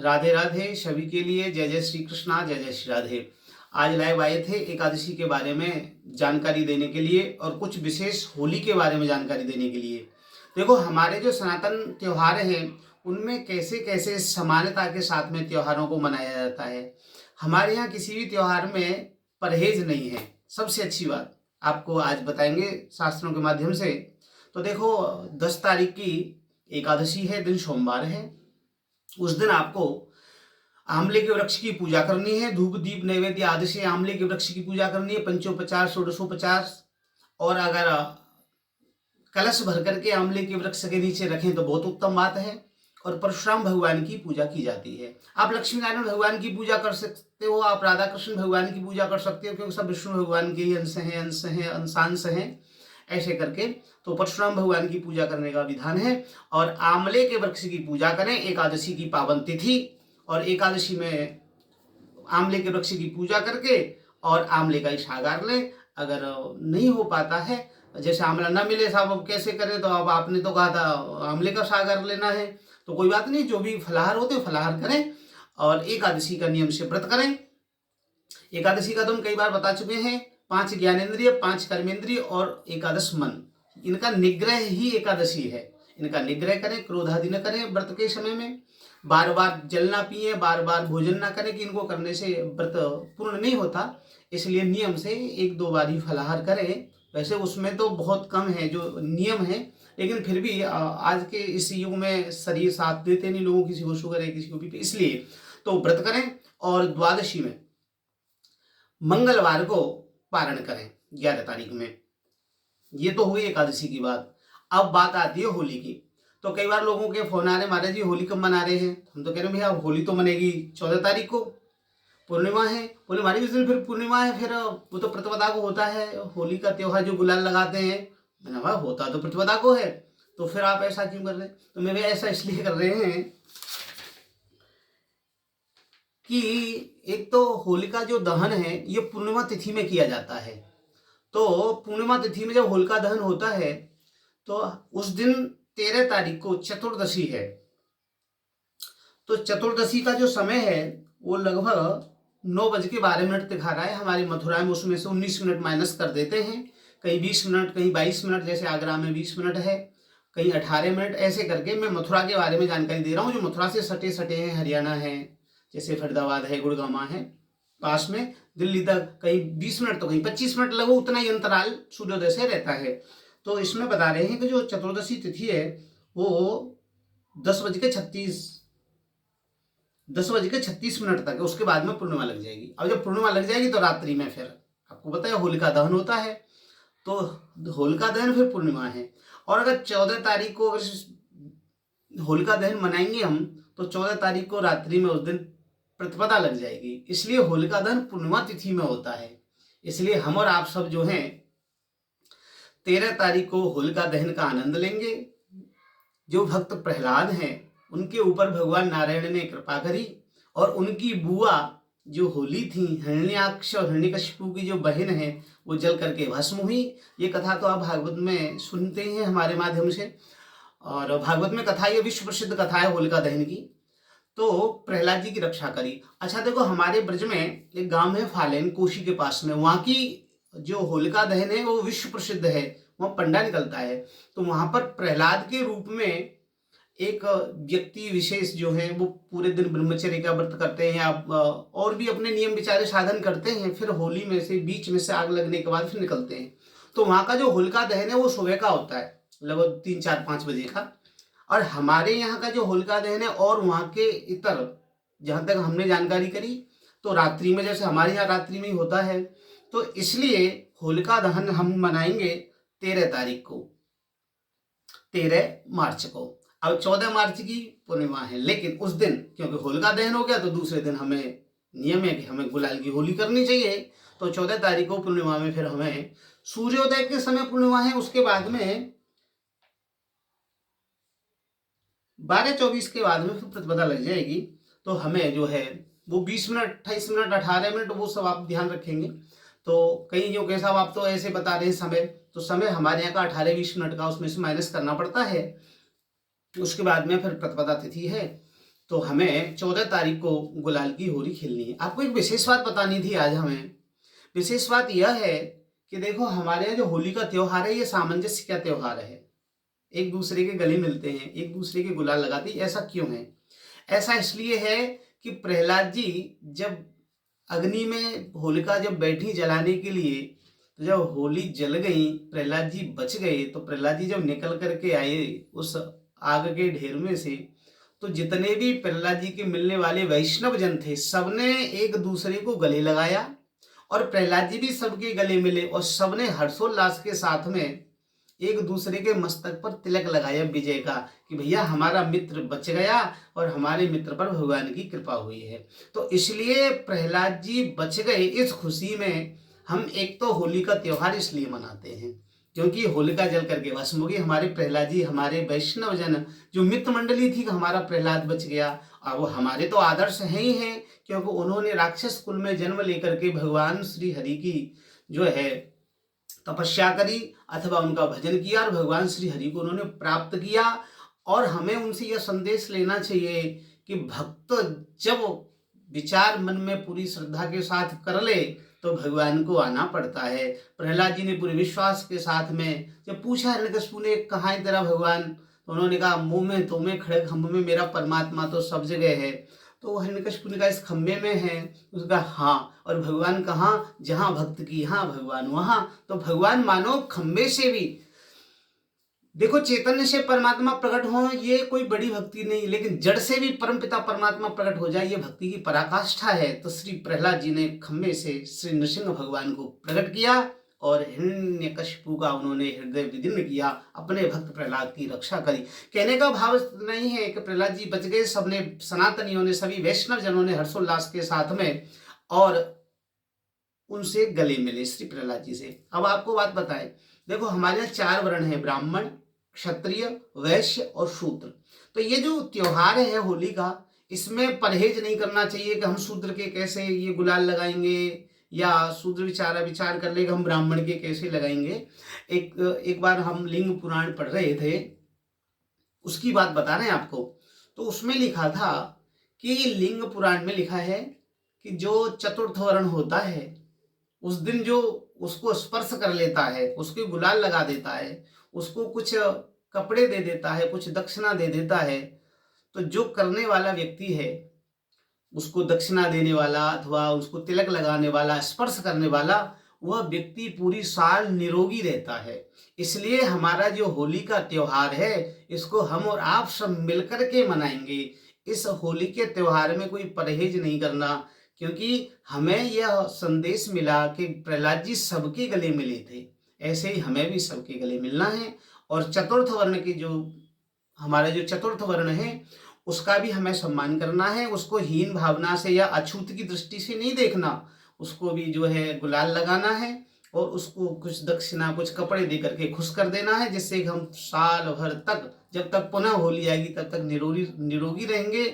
राधे राधे सभी के लिए। जय जय श्री कृष्णा, जय जय श्री राधे। आज लाइव आए थे एकादशी के बारे में जानकारी देने के लिए और कुछ विशेष होली के बारे में जानकारी देने के लिए। देखो, हमारे जो सनातन त्योहार हैं उनमें कैसे कैसे समानता के साथ में त्योहारों को मनाया जाता है। हमारे यहाँ किसी भी त्योहार में परहेज नहीं है। सबसे अच्छी बात आपको आज बताएंगे शास्त्रों के माध्यम से। तो देखो, 10 तारीख की एकादशी है, दिन सोमवार है। उस दिन आपको आंवले के वृक्ष की पूजा करनी है। धूप दीप नैवेद्य आदि से आंवले के वृक्ष की पूजा करनी है। पंचोपचार षोडशोपचार। और अगर कलश भर करके आंवले के वृक्ष के नीचे रखें तो बहुत उत्तम बात है। और परशुराम भगवान की पूजा की जाती है। आप लक्ष्मी नारायण भगवान की पूजा कर सकते हो, आप राधा कृष्ण भगवान की पूजा कर सकते हो, क्योंकि सब विष्णु भगवान के ही अंश हैं, अंशांश हैं। ऐसे करके तो परशुराम भगवान की पूजा करने का विधान है। और आंवले के वृक्ष की पूजा करें एकादशी की पावन तिथि। और एकादशी में आंवले के वृक्ष की पूजा करके और आंवले का ही सागार लें। अगर नहीं हो पाता है, जैसे आंवला ना मिले साहब, अब कैसे करें, तो अब आपने तो कहा था आंवले का सागार लेना है, तो कोई बात नहीं, जो भी फलाहार होते फलाहार करें और एकादशी का नियम से व्रत करें। एकादशी का तो हम कई बार बता चुके हैं। 5 ज्ञानेंद्रिय, 5 कर्मेंद्रिय और एकादश मन, इनका निग्रह ही एकादशी है। इनका निग्रह करें, क्रोध आदि न करें व्रत के समय में। बार बार जल ना पिए, बार बार भोजन ना करें, कि इनको करने से व्रत पूर्ण नहीं होता। इसलिए नियम से 1-2 बार ही फलाहार करें। वैसे उसमें तो बहुत कम है जो नियम है, लेकिन फिर भी आज के इस युग में शरीर साथ देते नहीं लोगों, किसी को शुगर है, किसी को बीपी, इसलिए तो व्रत करें। और द्वादशी में मंगलवार को पारण करें 11 तारीख में। ये तो हुई एकादशी की बात। अब बात आती है होली की। तो कई बार लोगों के फोन आ रहे, महाराज जी होली कब मना रहे हैं। हम तो कह रहे हैं भैया होली तो मनेगी 14 तारीख को, पूर्णिमा है। बोले हमारी उस दिन फिर पूर्णिमा है, फिर वो तो प्रतिपदा को होता है होली का त्योहार, जो गुलाल लगाते हैं। मैंने कहा होता तो प्रतिपदा को है, तो फिर आप ऐसा क्यों कर रहे हैं। तो मैं भी ऐसा इसलिए कर रहे हैं कि एक तो होलिका जो दहन है ये पूर्णिमा तिथि में किया जाता है। तो पूर्णिमा तिथि में जब होलिका दहन होता है तो उस दिन 13 तारीख को चतुर्दशी है। तो चतुर्दशी का जो समय है वो लगभग 9:12 दिखा रहा है हमारी मथुरा में। उसमें से 19 मिनट माइनस कर देते हैं, कहीं 20 मिनट, कहीं 22 मिनट, जैसे आगरा में 20 मिनट है, कहीं 18 मिनट, ऐसे करके मैं मथुरा के बारे में जानकारी दे रहा हूँ। जो मथुरा से सटे सटे हैं, हरियाणा है, जैसे फरीदाबाद है, गुड़गांव है पास में, दिल्ली तक कहीं 20 मिनट तो कहीं 25 मिनट लगभग उतना ही अंतराल सूर्योदय से रहता है। तो इसमें बता रहे हैं कि जो चतुर्दशी तिथि है वो 10:36 तक है। उसके बाद में पूर्णिमा लग जाएगी। अब जब पूर्णिमा लग जाएगी तो रात्रि में फिर आपको पता है होलिका दहन होता है। तो होलिका दहन फिर पूर्णिमा है। और अगर 14 तारीख को अगर होलिका दहन मनाएंगे हम, तो 14 तारीख को रात्रि में उस दिन प्रतिपदा लग जाएगी। इसलिए होलिका दहन पूर्णिमा तिथि में होता है। इसलिए हम और आप सब जो हैं 13 तारीख को होलिका दहन का आनंद लेंगे। जो भक्त प्रहलाद हैं उनके ऊपर भगवान नारायण ने कृपा करी और उनकी बुआ जो होली थी, हिरण्याक्ष और हिरण्यकशिपु की जो बहन है, वो जल करके भस्म हुई। ये कथा तो आप भागवत में सुनते हैं हमारे माध्यम से, और भागवत में कथा, ये विश्व प्रसिद्ध कथा है होलिका दहन की। तो प्रहलाद जी की रक्षा करी। अच्छा देखो, हमारे ब्रज में एक गांव है फालेन, कोशी के पास में, वहां की जो होलिका दहन है वो विश्व प्रसिद्ध है। वहां पंडा निकलता है। तो वहां पर प्रहलाद के रूप में एक व्यक्ति विशेष जो है वो पूरे दिन ब्रह्मचर्य का व्रत करते हैं, आप और भी अपने नियम विचारे साधन करते हैं। फिर होली में से बीच में से आग लगने के बाद फिर निकलते हैं। तो वहां का जो होलिका दहन है वो सुबह का होता है, लगभग 3, 4, 5 बजे का। और हमारे यहाँ का जो होलिका दहन है और वहाँ के इतर, जहाँ तक हमने जानकारी करी, तो रात्रि में, जैसे हमारे यहाँ रात्रि में ही होता है। तो इसलिए होलिका दहन हम मनाएंगे 13 तारीख को, 13 मार्च को। अब 14 मार्च की पूर्णिमा है, लेकिन उस दिन क्योंकि होलिका दहन हो गया तो दूसरे दिन हमें नियम है कि हमें गुलाल की होली करनी चाहिए। तो 14 तारीख को पूर्णिमा में फिर हमें सूर्योदय के समय पूर्णिमा है, उसके बाद में 12-24 के बाद में फिर प्रतिपदा लग जाएगी। तो हमें जो है वो 20 मिनट, 28 मिनट, 18 मिनट, वो सब आप ध्यान रखेंगे। तो कहीं जो कैसा आप तो ऐसे बता रहे हैं समय, तो समय हमारे यहाँ का 18-20 मिनट का उसमें से माइनस करना पड़ता है। उसके बाद में फिर प्रतिपदा तिथि है। तो हमें 14 तारीख को गुलाल की होली खेलनी है। आपको एक विशेष बात बतानी थी आज हमें। विशेष बात यह है कि देखो हमारे यहाँ जो होली का त्योहार है ये सामंजस्य का त्योहार है। एक दूसरे के गले मिलते हैं, एक दूसरे के गुलाल लगाते हैं। ऐसा क्यों है? ऐसा इसलिए है कि प्रहलाद जी जब अग्नि में होलिका जब बैठी जलाने के लिए, तो जब होली जल गई, प्रहलाद जी बच गए, तो प्रहलाद जी जब निकल करके आए उस आग के ढेर में से, तो जितने भी प्रहलाद जी के मिलने वाले वैष्णव जन थे सबने एक दूसरे को गले लगाया और प्रहलाद जी भी सबके गले मिले और सबने हर्षोल्लास के साथ में एक दूसरे के मस्तक पर तिलक लगाया विजय का, कि भैया हमारा मित्र बच गया और हमारे मित्र पर भगवान की कृपा हुई है। तो इसलिए प्रहलाद जी बच गए, इस खुशी में हम एक तो होली का त्योहार इसलिए मनाते हैं क्योंकि होलिका जल करके भस्म हो गई। हमारे प्रहलाद जी, हमारे वैष्णव जन जो मित्र मंडली थी कि हमारा प्रहलाद बच गया, और वो हमारे तो आदर्श हैं ही हैं क्योंकि उन्होंने राक्षस कुल में जन्म लेकर के भगवान श्री हरि की जो है तपस्या करी अथवा उनका भजन किया और भगवान श्री हरि को उन्होंने प्राप्त किया। और हमें उनसे यह संदेश लेना चाहिए कि भक्त जब विचार मन में पूरी श्रद्धा के साथ कर ले तो भगवान को आना पड़ता है। प्रहलाद जी ने पूरे विश्वास के साथ में जब पूछा हिरण्यकशिपु ने कहाँ है तेरा भगवान, तो उन्होंने कहा मुंह में तो में खड़े खंभ में मेरा परमात्मा तो सब जगह है। तो हिरण्यकशिपु ने कहा इस खंभे में है, उसका हाँ, और भगवान कहाँ, जहाँ भक्त की हाँ भगवान वहां। तो भगवान मानो खंभे से भी, देखो चैतन्य से परमात्मा प्रकट हो ये कोई बड़ी भक्ति नहीं, लेकिन जड़ से भी परमपिता परमात्मा प्रकट हो जाए ये भक्ति की पराकाष्ठा है। तो श्री प्रहलाद जी ने खंभे से श्री नृसिंह भगवान को प्रकट किया और हिरण्यकशिपु का उन्होंने हृदय विदीर्ण किया, अपने भक्त प्रहलाद की रक्षा करी। कहने का भाव नहीं है कि प्रहलाद जी बच गए, सबने सनातनियों ने, सभी वैष्णव जनों ने हर्षोल्लास के साथ में और उनसे गले मिले श्री प्रहलाद जी से। अब आपको बात बताएं, देखो हमारे यहाँ 4 वर्ण है, ब्राह्मण, क्षत्रिय, वैश्य और शूद्र। तो ये जो त्योहार है होली का, इसमें परहेज नहीं करना चाहिए कि हम शूद्र के कैसे ये गुलाल लगाएंगे या शूद्र विचार कर ले कि हम ब्राह्मण के कैसे लगाएंगे। एक बार हम लिंग पुराण पढ़ रहे थे, उसकी बात बता रहे हैं आपको। तो उसमें लिखा था कि लिंग पुराण में लिखा है कि जो चतुर्थ वर्ण होता है उस दिन जो उसको स्पर्श कर लेता है, उसके गुलाल लगा देता है, उसको कुछ कपड़े दे देता है, कुछ दक्षिणा दे देता है, तो जो करने वाला व्यक्ति है उसको दक्षिणा देने वाला अथवा उसको तिलक लगाने वाला, स्पर्श करने वाला, वह व्यक्ति पूरी साल निरोगी रहता है। इसलिए हमारा जो होली का त्योहार है इसको हम और आप सब मिलकर के मनाएंगे। इस होली के त्योहार में कोई परहेज नहीं करना, क्योंकि हमें यह संदेश मिला कि प्रहलाद जी सबके गले मिले थे, ऐसे ही हमें भी सबके गले मिलना है। और चतुर्थ वर्ण की जो हमारा जो चतुर्थ वर्ण है उसका भी हमें सम्मान करना है, उसको हीन भावना से या अछूत की दृष्टि से नहीं देखना, उसको भी जो है गुलाल लगाना है और उसको कुछ दक्षिणा, कुछ कपड़े दे करके खुश कर देना है, जिससे हम साल भर तक, जब तक पुनः होली आएगी तब तक निरोगी रहेंगे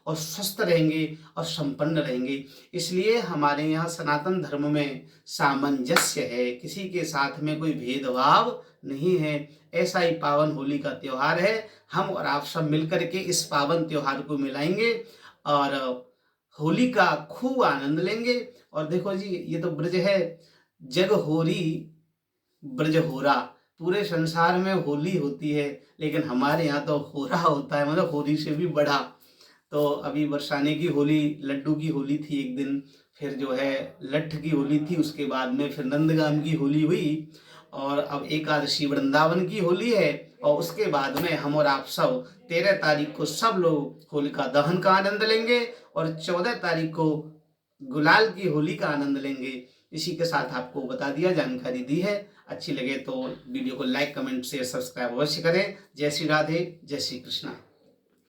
और स्वस्थ रहेंगे और संपन्न रहेंगे। इसलिए हमारे यहाँ सनातन धर्म में सामंजस्य है, किसी के साथ में कोई भेदभाव नहीं है। ऐसा ही पावन होली का त्योहार है। हम और आप सब मिलकर के इस पावन त्योहार को मिलाएंगे और होली का खूब आनंद लेंगे। और देखो जी, ये तो ब्रज है, जग होरी ब्रज होरा, पूरे संसार में होली होती है लेकिन हमारे यहाँ तो होरा होता है, मतलब होली से भी बड़ा। तो अभी बरसाने की होली, लड्डू की होली थी एक दिन, फिर जो है लट्ठ की होली थी, उसके बाद में फिर नंदगाम की होली हुई और अब एकादशी वृंदावन की होली है। और उसके बाद में हम और आप सब 13 तारीख को सब लोग होलिका दहन का आनंद लेंगे और 14 तारीख को गुलाल की होली का आनंद लेंगे। इसी के साथ आपको बता दिया, जानकारी दी है। अच्छी लगे तो वीडियो को लाइक, कमेंट, शेयर, सब्सक्राइब अवश्य करें। जय श्री राधे, जय श्री कृष्णा।